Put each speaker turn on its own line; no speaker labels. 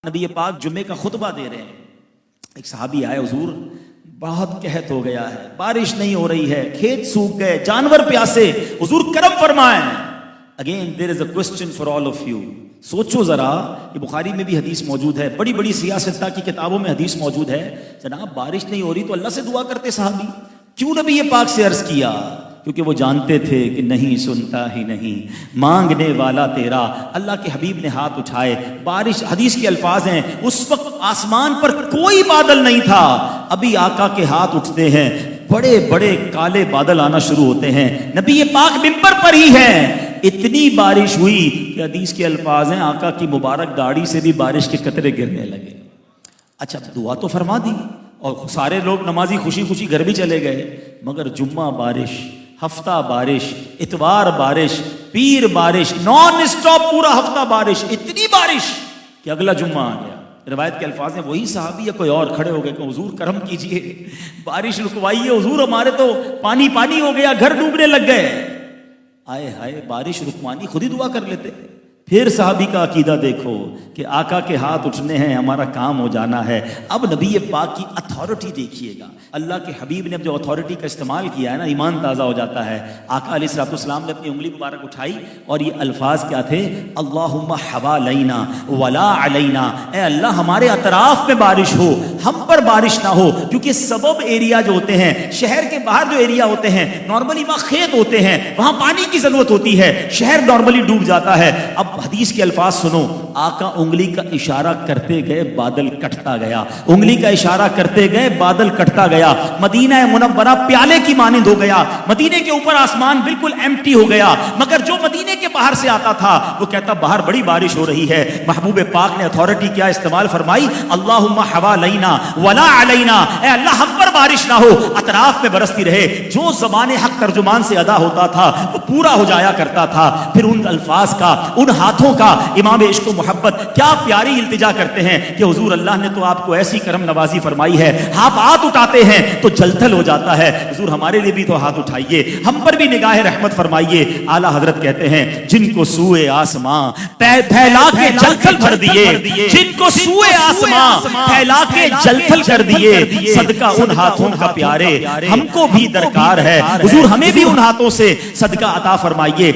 نبی پاک جمعے کا خطبہ دے رہے ہیں، ایک صحابی آئے، حضور بہت قحط ہو گیا ہے، بارش نہیں ہو رہی ہے، کھیت سوکھ گئے، جانور پیاسے، حضور کرم فرمائیں۔ Again there is a question for all of you, سوچو ذرا، یہ بخاری میں بھی حدیث موجود ہے، بڑی بڑی سیاستہ کی کتابوں میں حدیث موجود ہے، جناب بارش نہیں ہو رہی تو اللہ سے دعا کرتے صحابی، کیوں نبی پاک سے عرض کیا؟ کیونکہ وہ جانتے تھے کہ نہیں سنتا ہی نہیں، مانگنے والا تیرا۔ اللہ کے حبیب نے ہاتھ اٹھائے، بارش، حدیث کے الفاظ ہیں، اس وقت آسمان پر کوئی بادل نہیں تھا، ابھی آقا کے ہاتھ اٹھتے ہیں، بڑے بڑے کالے بادل آنا شروع ہوتے ہیں، نبی پاک ممبر پر ہی ہیں، اتنی بارش ہوئی کہ حدیث کے الفاظ ہیں آقا کی مبارک داڑھی سے بھی بارش کے قطرے گرنے لگے۔ اچھا دعا تو فرما دی اور سارے لوگ نمازی خوشی خوشی گھر بھی چلے گئے، مگر جمعہ بارش، ہفتہ بارش، اتوار بارش، پیر بارش، نان اسٹاپ پورا ہفتہ بارش، اتنی بارش کہ اگلا جمعہ آ گیا۔ روایت کے الفاظ ہیں وہی صحابی یا کوئی اور کھڑے ہو گئے کہ حضور کرم کیجئے، بارش رکوائیے، حضور ہمارے تو پانی پانی ہو گیا، گھر ڈوبنے لگ گئے۔ آئے ہائے، بارش رکوانی، خود ہی دعا کر لیتے۔ پھر صحابی کا عقیدہ دیکھو کہ آقا کے ہاتھ اٹھنے ہیں، ہمارا کام ہو جانا ہے۔ اب نبی پاک کی اتھارٹی دیکھیے گا، اللہ کے حبیب نے جو اتھارٹی کا استعمال کیا ہے نا، ایمان تازہ ہو جاتا ہے۔ آقا علیہ الصلوۃ والسلام نے اپنی انگلی مبارک اٹھائی اور یہ الفاظ کیا تھے؟ اللہم حوالینا ولا علینا، اے اللہ ہمارے اطراف میں بارش ہو، ہم پر بارش نہ ہو، کیونکہ سبب ایریا جو ہوتے ہیں، شہر کے باہر جو ایریا ہوتے ہیں، نارملی وہاں کھیت ہوتے ہیں، وہاں پانی کی ضرورت ہوتی ہے، شہر نارملی ڈوب جاتا ہے۔ اب حدیث کے الفاظ سنو، آقا انگلی کا اشارہ کرتے گئے، بادل کٹتا گیا، انگلی کا اشارہ کرتے گئے، بادل کٹتا گیا، مدینہ منورہ پیالے کی مانند ہو گیا، مدینے کے اوپر آسمان بالکل ایمٹی ہو گیا، مگر جو مدینے کے باہر سے آتا تھا وہ کہتا باہر بڑی بارش ہو رہی ہے۔ محبوب پاک نے اتھارٹی کیا استعمال فرمائی؟ اللہم حوالینا ولا علینا، اے اللہ ہم پر بارش نہ ہو، اطراف میں برستی رہے۔ جو زبان حق ترجمان سے ادا ہوتا تھا وہ پورا ہو جایا کرتا تھا۔ پھر ان الفاظ کا، ان ہاتھوں کا امام عشق و محبت کیا پیاری التجا کرتے ہیں کہ حضور اللہ نے تو آپ کو ایسی کرم نوازی فرمائی ہے، آپ ہاتھ اٹھاتے ہیں تو جلتھل ہو جاتا ہے، حضور ہمارے لیے بھی تو ہاتھ اٹھائیے، ہم پر بھی نگاہ رحمت فرمائیے۔ اعلیٰ حضرت کہتے ہیں جن کو سوئے آسماں پھیلا کے جلتھل بھر دیے، جن کو سوئے آسماں پھیلا کے جلتھل کر دیے، صدقہ ان ہاتھوں کا پیارے ہم کو بھی درکار ہے، حضور ہمیں بھی ان ہاتھوں سے صدقہ عطا فرمائیے۔